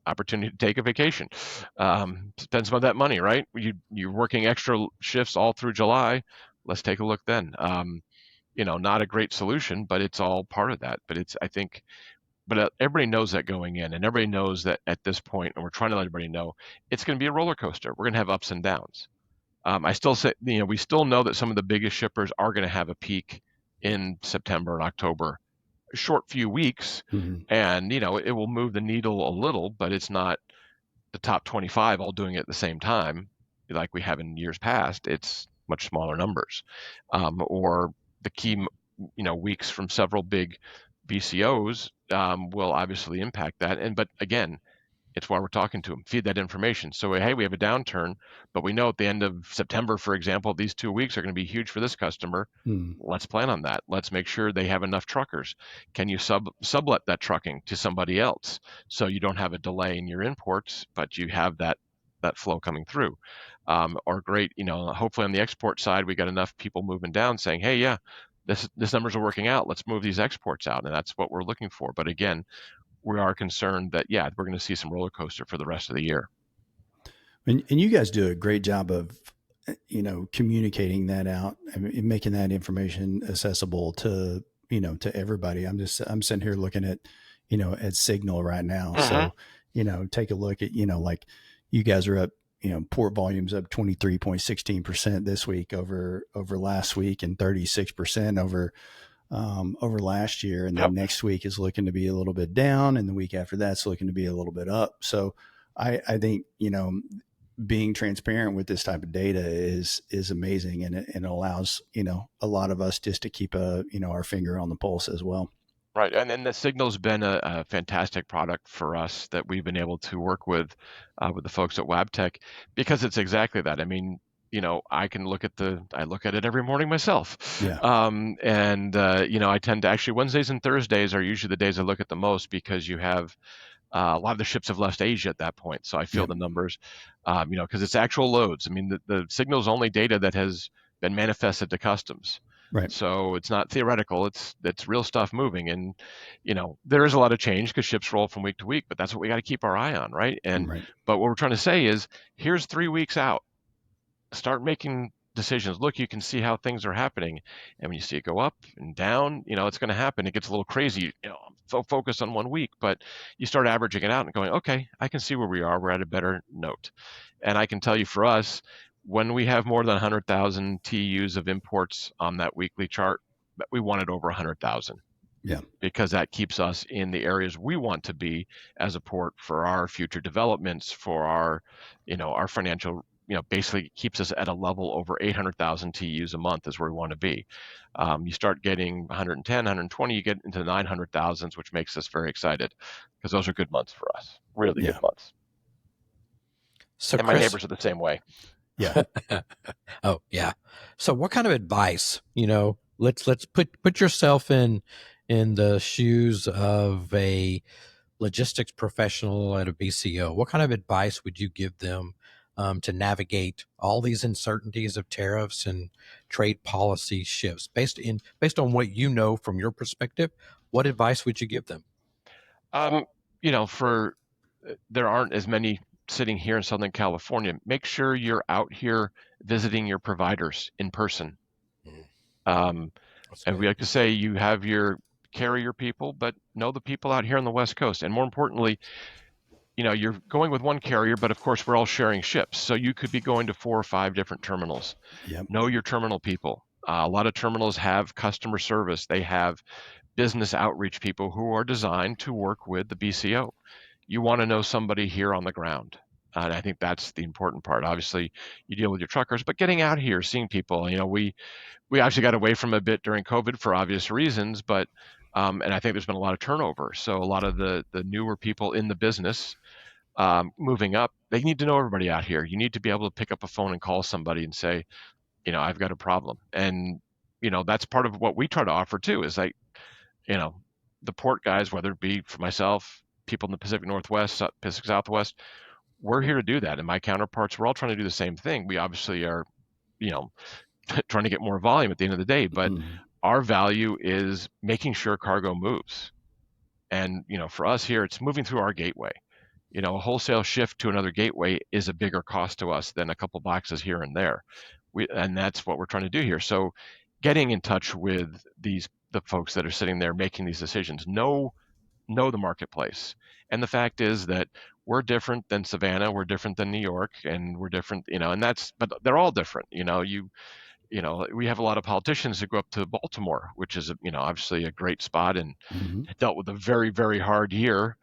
Opportunity to take a vacation. Spend some of that money, right? You're working extra shifts all through July. Let's take a look then. Not a great solution, but it's all part of that. But everybody knows that going in, and everybody knows that at this point, and we're trying to let everybody know it's going to be a roller coaster. We're going to have ups and downs. I still say, we still know that some of the biggest shippers are going to have a peak in September and October, a short few weeks, and it will move the needle a little, but it's not the top 25 all doing it at the same time like we have in years past. It's much smaller numbers, or the key weeks from several big BCOs will obviously impact that. But again, it's why we're talking to them. Feed that information. So, hey, we have a downturn, but we know at the end of September, for example, these 2 weeks are going to be huge for this customer. Let's plan on that. Let's make sure they have enough truckers. Can you sublet that trucking to somebody else so you don't have a delay in your imports, but you have that flow coming through? Or great, hopefully on the export side, we got enough people moving down saying, hey, yeah, this numbers are working out. Let's move these exports out. And that's what we're looking for. But again, we are concerned that, we're going to see some roller coaster for the rest of the year. And you guys do a great job of, communicating that out and making that information accessible to, to everybody. I'm sitting here looking at, at Signal right now. So, take a look at, like you guys are up, port volumes up 23.16% this week over last week, and 36% over last year. And then next week is looking to be a little bit down, and the week after that's looking to be a little bit up. So I think, being transparent with this type of data is amazing. And it allows, a lot of us just to keep our finger on the pulse as well. Right. And then the Signal's been a fantastic product for us that we've been able to work with the folks at Wabtec, because it's exactly that. I mean, I can look at it every morning myself. Yeah. I tend to actually, Wednesdays and Thursdays are usually the days I look at the most, because you have a lot of the ships have left Asia at that point. So I feel the numbers, because it's actual loads. I mean, the Signal's only data that has been manifested to customs. Right. So it's not theoretical. It's real stuff moving. And, there is a lot of change because ships roll from week to week, but that's what we got to keep our eye on. Right. But what we're trying to say is, here's 3 weeks out. Start making decisions. Look, you can see how things are happening. And when you see it go up and down, it's going to happen. It gets a little crazy, focus on 1 week, but you start averaging it out and going, okay, I can see where we are. We're at a better note. And I can tell you, for us, when we have more than 100,000 TEUs of imports on that weekly chart, we wanted over 100,000. Yeah. because that keeps us in the areas we want to be as a port for our future developments, for our, our financial, basically keeps us at a level over 800,000 TEUs a month is where we want to be. You start getting 110, 120, you get into the 900,000s, which makes us very excited because those are good months for us, really good months. So And my Chris, neighbors are the same way. Yeah. oh yeah. So what kind of advice, let's put yourself in the shoes of a logistics professional at a BCO. What kind of advice would you give them to navigate all these uncertainties of tariffs and trade policy shifts? Based on what you know from your perspective, what advice would you give them? For there aren't as many sitting here in Southern California. Make sure you're out here visiting your providers in person. And we like to say you have your carrier people, but know the people out here on the West Coast. And more importantly, you're going with one carrier, but of course we're all sharing ships. So you could be going to 4 or 5 different terminals. Yep. Know your terminal people. A lot of terminals have customer service. They have business outreach people who are designed to work with the BCO. You want to know somebody here on the ground. And I think that's the important part. Obviously, you deal with your truckers, but getting out here, seeing people. We actually got away from a bit during COVID for obvious reasons, but and I think there's been a lot of turnover. So a lot of the newer people in the business moving up, they need to know everybody out here. You need to be able to pick up a phone and call somebody and say, I've got a problem. And that's part of what we try to offer too. Is like, the port guys, whether it be for myself, people in the Pacific Northwest, Pacific Southwest, we're here to do that. And my counterparts, we're all trying to do the same thing. We obviously are, trying to get more volume at the end of the day, but our value is making sure cargo moves. And, for us here, it's moving through our gateway. A wholesale shift to another gateway is a bigger cost to us than a couple boxes here and there. And that's what we're trying to do here. So getting in touch with the folks that are sitting there making these decisions, know the marketplace. And the fact is that we're different than Savannah, we're different than New York, and we're different, but they're all different. We have a lot of politicians who go up to Baltimore, which is, obviously a great spot, and dealt with a very, very hard year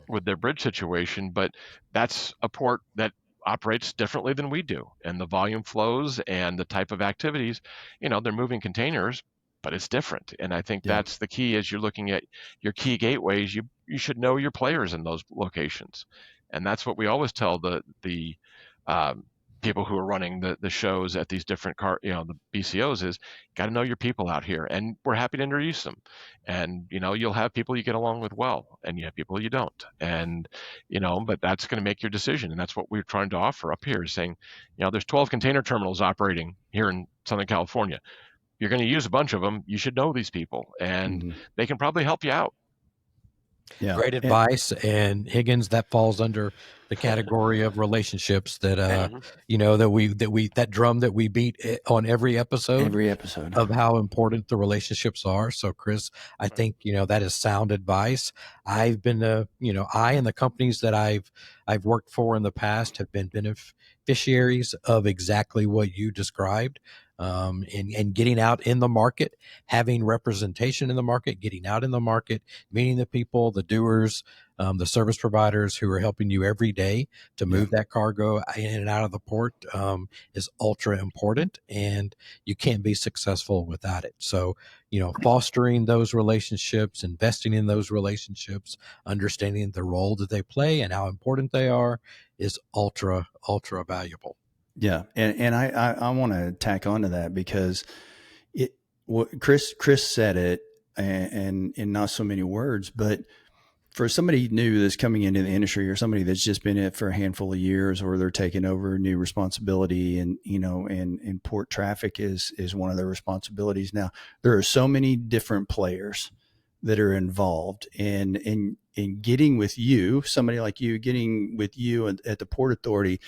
with their bridge situation. But that's a port that operates differently than we do, and the volume flows and the type of activities, they're moving containers, but it's different. And I think that's the key. As you're looking at your key gateways, you should know your players in those locations, and that's what we always tell the people who are running the shows at these different the BCOs is got to know your people out here, and we're happy to introduce them. And you'll have people you get along with well, and you have people you don't, and but that's going to make your decision. And that's what we're trying to offer up here, is saying, there's 12 container terminals operating here in Southern California. You're going to use a bunch of them. You should know these people, and they can probably help you out. Yeah. Great advice. And Higgins, that falls under the category of relationships that that drum that we beat on every episode of how important the relationships are. So Chris, I think that is sound advice. I've been I and the companies that I've worked for in the past have been beneficiaries of exactly what you described. And getting out in the market, having representation in the market, getting out in the market, meeting the people, the doers, the service providers who are helping you every day to move that cargo in and out of the port is ultra important, and you can't be successful without it. So, fostering those relationships, investing in those relationships, understanding the role that they play and how important they are is ultra, ultra valuable. Yeah. And I want to tack onto that because Chris said it and in not so many words, but for somebody new that's coming into the industry, or somebody that's just been in it for a handful of years, or they're taking over new responsibility, and and port traffic is one of their responsibilities. Now, there are so many different players that are involved in getting with you, somebody like you, getting with you at the Port Authority,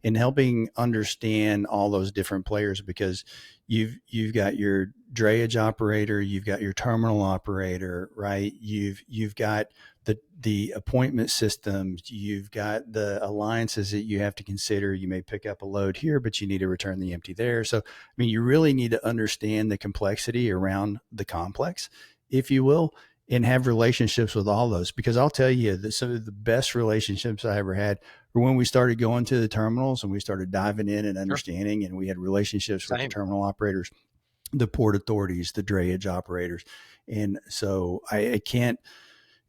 and helping understand all those different players, because you've got your drayage operator, you've got your terminal operator, right? You've got the appointment systems, you've got the alliances that you have to consider. You may pick up a load here, but you need to return the empty there. So, I mean, you really need to understand the complexity around the complex if you will, and have relationships with all those. Because I'll tell you that some of the best relationships I ever had were when we started going to the terminals and we started diving in and understanding, and we had relationships with the terminal operators, the port authorities, the drayage operators. And so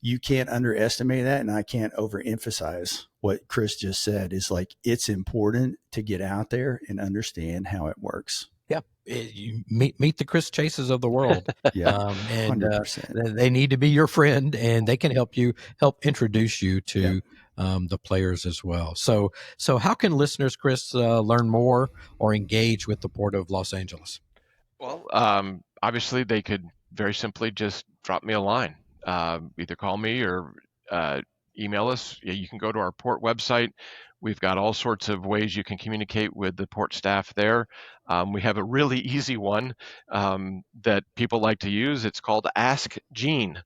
you can't underestimate that. And I can't overemphasize what Chris just said is like, it's important to get out there and understand how it works. Yeah. You meet the Chris Chases of the world. Yeah. And 100%. They need to be your friend, and they can help introduce you to the players as well. So how can listeners, Chris, learn more or engage with the Port of Los Angeles? Well, obviously they could very simply just drop me a line, either call me or email us. You can go to our port website. We've got all sorts of ways you can communicate with the port staff there. We have a really easy one that people like to use. It's called Ask Gene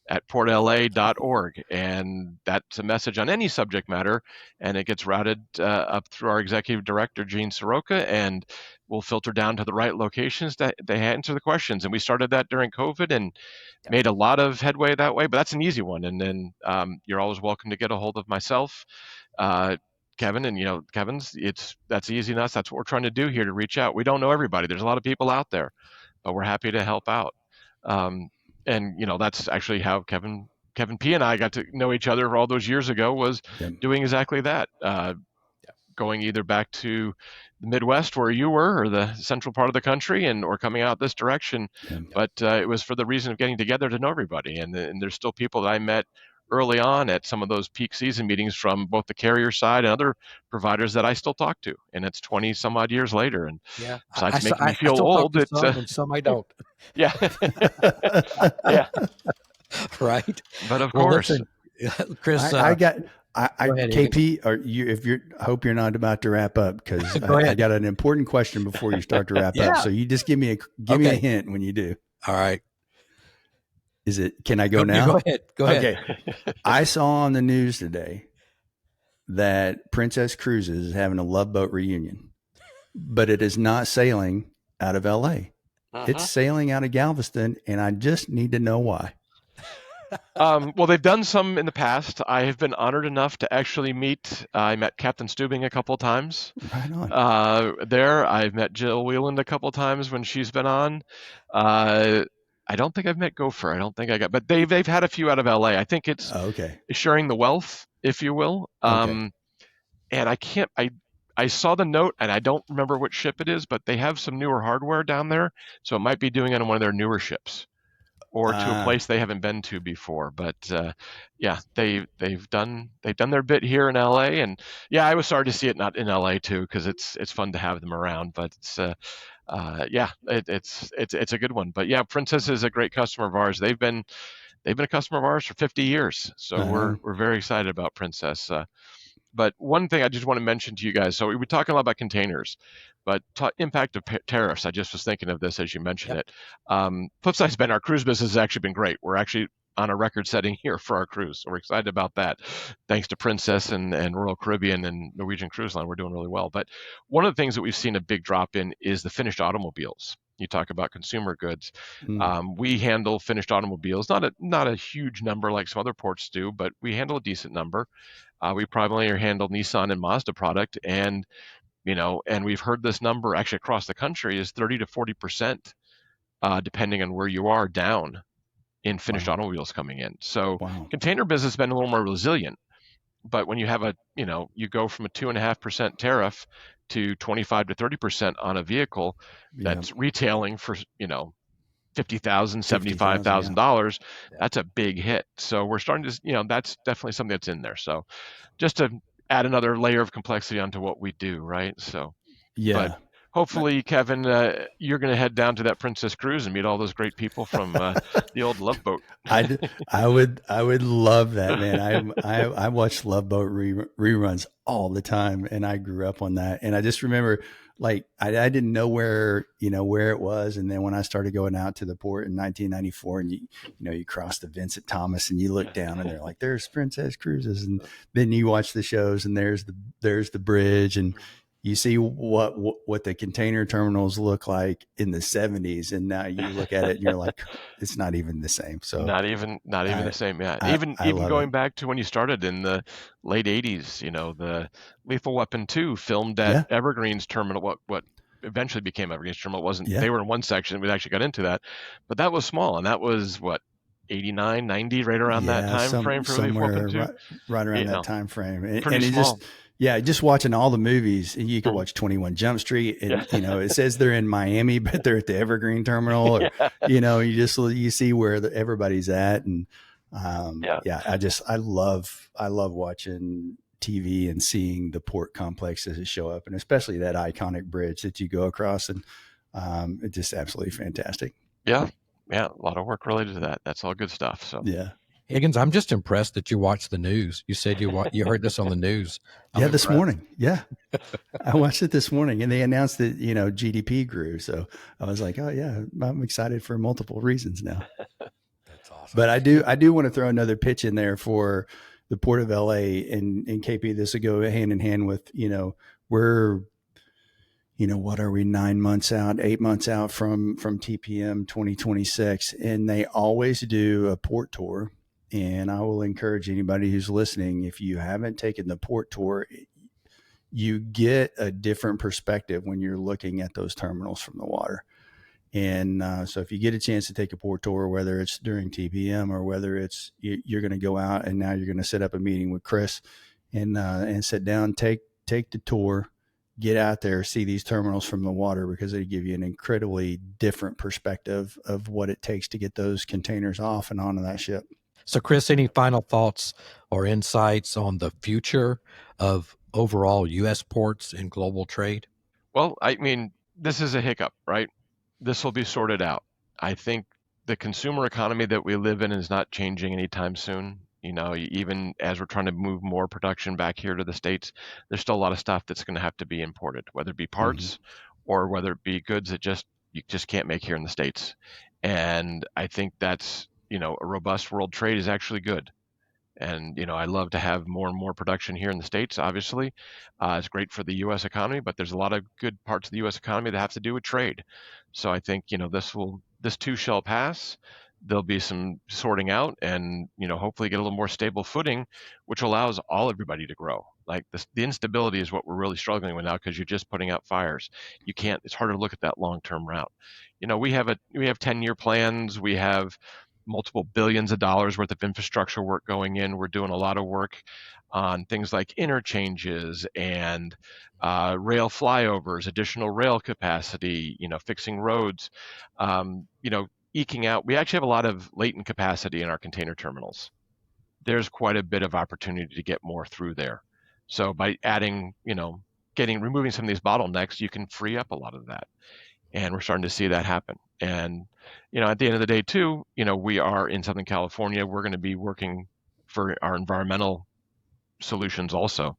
at portla.org, and that's a message on any subject matter, and it gets routed up through our executive director, Gene Soroka, and we'll filter down to the right locations that they answer the questions. And we started that during COVID and made a lot of headway that way, but that's an easy one. And then you're always welcome to get a hold of myself, Kevin, and Kevin's. That's easy enough. That's what we're trying to do here, to reach out. We don't know everybody. There's a lot of people out there, but we're happy to help out. And that's actually how Kevin P and I got to know each other all those years ago, was doing exactly that. Going either back to the Midwest where you were, or the central part of the country, or coming out this direction. But it was for the reason of getting together to know everybody. And there's still people that I met early on at some of those peak season meetings from both the carrier side and other providers that I still talk to. And it's 20 some odd years later. And besides making me feel old, it's and some I don't. Yeah. Yeah. Right. But of course, listen, Chris, KP, hope you're not about to wrap up, because I got an important question before you start to wrap up. So you just give me a hint when you do. All right. Can I go now? Go ahead. Okay. I saw on the news today that Princess Cruises is having a Love Boat reunion, but it is not sailing out of LA. It's sailing out of Galveston, and I just need to know why. Well, they've done some in the past. I have been honored enough to actually I met Captain Stubing a couple of times. Right on. There, I've met Jill Wheeland a couple of times when she's been on. I don't think I've met Gopher. I don't think I got, but they've had a few out of LA. I think it's sharing the wealth, if you will. And I saw the note, and I don't remember which ship it is, but they have some newer hardware down there, so it might be doing it on one of their newer ships, or to a place they haven't been to before. But they've done their bit here in LA, and I was sorry to see it not in LA too, because it's fun to have them around. But it's it's a good one. But Princess is a great customer of ours. They've been a customer of ours for 50 years, so we're very excited about Princess. But one thing I just want to mention to you guys, so we were talking a lot about containers, but impact of tariffs. I just was thinking of this as you mentioned it. Flip side's been, our cruise business has actually been great. We're actually on a record setting here for our cruise, so we're excited about that. Thanks to Princess and Royal Caribbean and Norwegian Cruise Line, we're doing really well. But one of the things that we've seen a big drop in is the finished automobiles. You talk about consumer goods. We handle finished automobiles, not a huge number like some other ports do, but we handle a decent number. We primarily handle Nissan and Mazda product, and we've heard this number actually across the country is 30 to 40%, depending on where you are, down in finished automobiles coming in. So container business has been a little more resilient, but when you have you go from a 2.5% tariff to 25 to 30% on a vehicle that's retailing for $50,000, $75,000, that's a big hit. So we're starting to, that's definitely something that's in there. So just to add another layer of complexity onto what we do, right? So but hopefully, Kevin, you're going to head down to that Princess Cruise and meet all those great people from the old Love Boat. I would love that, man. I watch Love Boat reruns all the time, and I grew up on that. And I just remember, like, I didn't know where it was, and then when I started going out to the port in 1994, and you cross the Vincent Thomas, and you look down, and they're like, there's Princess Cruises, and then you watch the shows, and there's the bridge, and you see what the container terminals look like in the 70s, and now you look at it and you're like, it's not even the same. So not even the same. Yeah. Even love going it. back to when you started in the late 80s, the Lethal Weapon 2 filmed at Yeah. Evergreen's terminal, what eventually became Evergreen's terminal. Wasn't Yeah. They were in one section. We actually got into that, but that was small, and that was what, 89, 90, right around that time frame for Lethal Weapon 2. Right around that time frame. Pretty And it small. just watching all the movies, and you could watch 21 Jump Street, and it says they're in Miami, but they're at the Evergreen terminal, or you see where everybody's at. And I love watching TV and seeing the port complexes show up, and especially that iconic bridge that you go across, and it's just absolutely fantastic. Yeah, a lot of work related to that. That's all good stuff. So yeah. Higgins, I'm just impressed that you watched the news. You said you heard this on the news. This morning. Yeah. I watched it this morning, and they announced that, GDP grew. So I was like, oh yeah, I'm excited for multiple reasons now. That's awesome. But I do want to throw another pitch in there for the Port of LA and KP. This will go hand in hand with, we're, what are we, 9 months out, 8 months out from TPM 2026. And they always do a port tour. And I will encourage anybody who's listening, if you haven't taken the port tour, you get a different perspective when you're looking at those terminals from the water. And so if you get a chance to take a port tour, whether it's during TPM or whether it's you're going to go out and now you're going to set up a meeting with Chris and sit down, take the tour, get out there, see these terminals from the water, because they give you an incredibly different perspective of what it takes to get those containers off and onto that ship. So, Chris, any final thoughts or insights on the future of overall U.S. ports and global trade? Well, I mean, this is a hiccup, right? This will be sorted out. I think the consumer economy that we live in is not changing anytime soon. Even as we're trying to move more production back here to the States, there's still a lot of stuff that's going to have to be imported, whether it be parts or whether it be goods that you just can't make here in the States. And I think that's, a robust world trade is actually good. And, I love to have more and more production here in the States, obviously. It's great for the U.S. economy, but there's a lot of good parts of the U.S. economy that have to do with trade. So I think, this too shall pass. There'll be some sorting out and, hopefully get a little more stable footing, which allows everybody to grow. Like the instability is what we're really struggling with now, because you're just putting out fires. It's hard to look at that long-term route. We have 10-year plans. We have multiple billions of dollars worth of infrastructure work going in. We're doing a lot of work on things like interchanges and rail flyovers, additional rail capacity, fixing roads, eking out. We actually have a lot of latent capacity in our container terminals. There's quite a bit of opportunity to get more through there. So by adding, removing some of these bottlenecks, you can free up a lot of that. And we're starting to see that happen. And, at the end of the day too, we are in Southern California. We're going to be working for our environmental solutions also.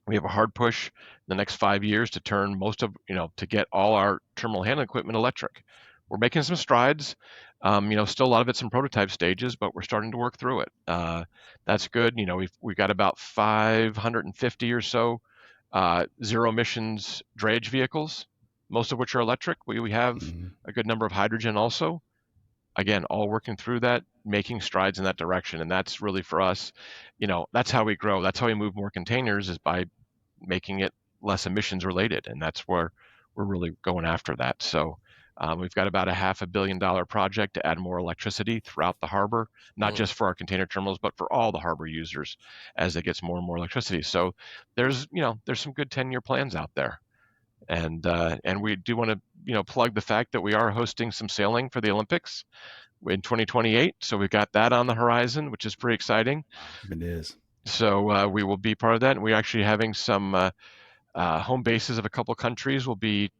We have a hard push in the next 5 years to turn to get all our terminal handling equipment electric. We're making some strides. Still a lot of it's in prototype stages, but we're starting to work through it. That's good. We've got about 550 or so zero emissions drayage vehicles, most of which are electric. We have a good number of hydrogen also. Again, all working through that, making strides in that direction. And that's really for us, that's how we grow. That's how we move more containers, is by making it less emissions related. And that's where we're really going after that. So we've got about a $500 million project to add more electricity throughout the harbor, not just for our container terminals, but for all the harbor users as it gets more and more electricity. So there's some good 10-year plans out there. And we do want to plug the fact that we are hosting some sailing for the Olympics in 2028. So we've got that on the horizon, which is pretty exciting. It is. So we will be part of that, and we're actually having some home bases of a couple countries will be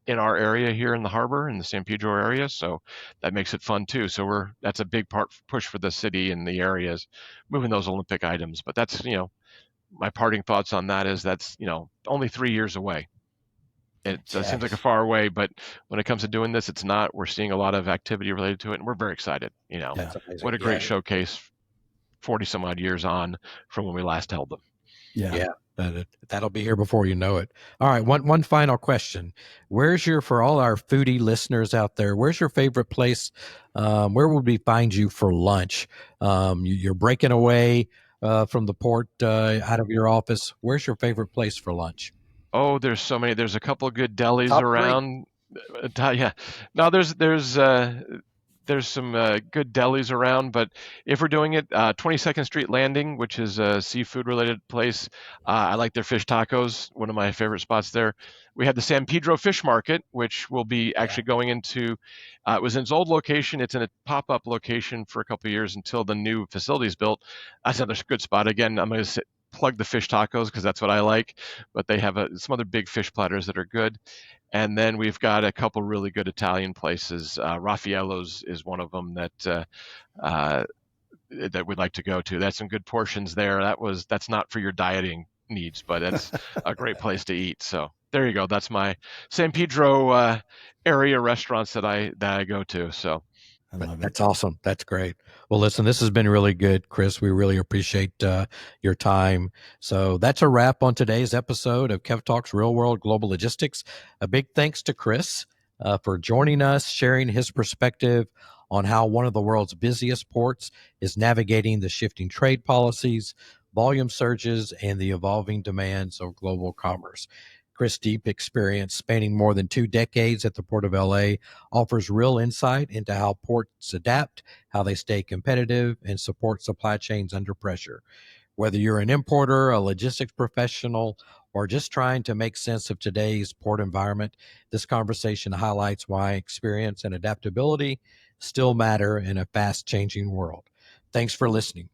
in our area here in the harbor, in the San Pedro area. So that makes it fun too. So that's a big push for the city and the areas, moving those Olympic items. But that's my parting thoughts on that is that's only 3 years away. It seems like a far away, but when it comes to doing this, it's not. We're seeing a lot of activity related to it, and we're very excited. What a great showcase, 40 some odd years on from when we last held them. Yeah. That'll be here before you know it. All right, one final question. For all our foodie listeners out there, where's your favorite place? Where would we find you for lunch? You're breaking away from the port out of your office. Where's your favorite place for lunch? Oh, there's so many. There's a couple of good delis Top 3. around. Yeah. No, there's some good delis around, but if we're doing it, 22nd Street Landing, which is a seafood related place, I like their fish tacos, one of my favorite spots there. We have the San Pedro Fish Market, which will be actually going into, it was in its old location. It's in a pop-up location for a couple of years until the new facility is built. That's another good spot. Again, I'm going to plug the fish tacos because that's what I like, but they have some other big fish platters that are good. And then we've got a couple really good Italian places. Raffaello's is one of them that we'd like to go to. That's some good portions there. That's not for your dieting needs, but it's a great place to eat. So there you go. That's my San Pedro area restaurants that I go to. So I love it. That's awesome. That's great. Well, listen, this has been really good, Chris. We really appreciate your time. So that's a wrap on today's episode of Kev Talks Real World Global Logistics. A big thanks to Chris for joining us, sharing his perspective on how one of the world's busiest ports is navigating the shifting trade policies, volume surges, and the evolving demands of global commerce. Chris' deep experience spanning more than 2 decades at the Port of LA offers real insight into how ports adapt, how they stay competitive, and support supply chains under pressure. Whether you're an importer, a logistics professional, or just trying to make sense of today's port environment, this conversation highlights why experience and adaptability still matter in a fast-changing world. Thanks for listening.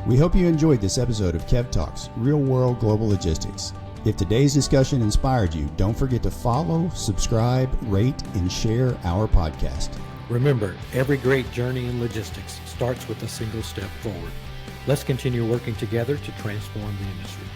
We hope you enjoyed this episode of Kev Talks, Real World Global Logistics. If today's discussion inspired you, don't forget to follow, subscribe, rate, and share our podcast. Remember, every great journey in logistics starts with a single step forward. Let's continue working together to transform the industry.